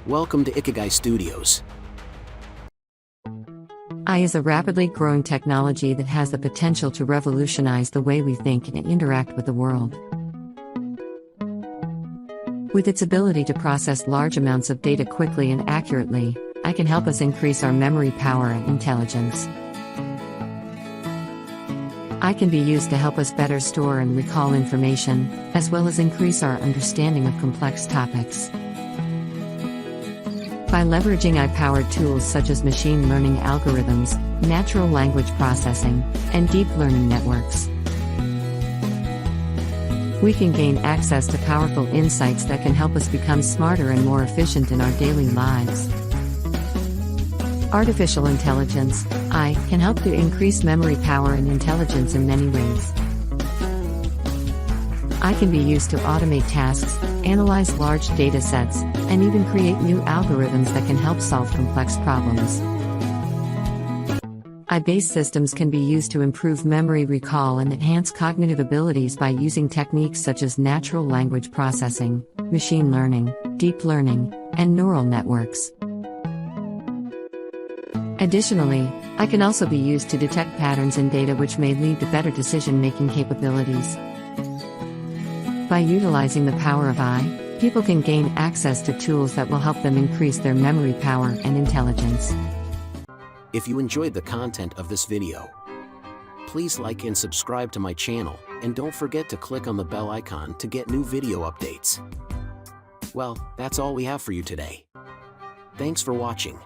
Welcome to Ikigai Studios. AI is a rapidly growing technology that has the potential to revolutionize the way we think and interact with the world. With its ability to process large amounts of data quickly and accurately, AI can help us increase our memory power and intelligence. AI can be used to help us better store and recall information, as well as increase our understanding of complex topics. By leveraging AI-powered tools such as machine learning algorithms, natural language processing, and deep learning networks, we can gain access to powerful insights that can help us become smarter and more efficient in our daily lives. Artificial intelligence, AI, can help to increase memory power and intelligence in many ways. AI can be used to automate tasks, analyze large data sets, and even create new algorithms that can help solve complex problems. AI-based systems can be used to improve memory recall and enhance cognitive abilities by using techniques such as natural language processing, machine learning, deep learning, and neural networks. Additionally, AI can also be used to detect patterns in data which may lead to better decision-making capabilities. By utilizing the power of AI, people can gain access to tools that will help them increase their memory power and intelligence. If you enjoyed the content of this video, please like and subscribe to my channel, and don't forget to click on the bell icon to get new video updates. Well, that's all we have for you today. Thanks for watching.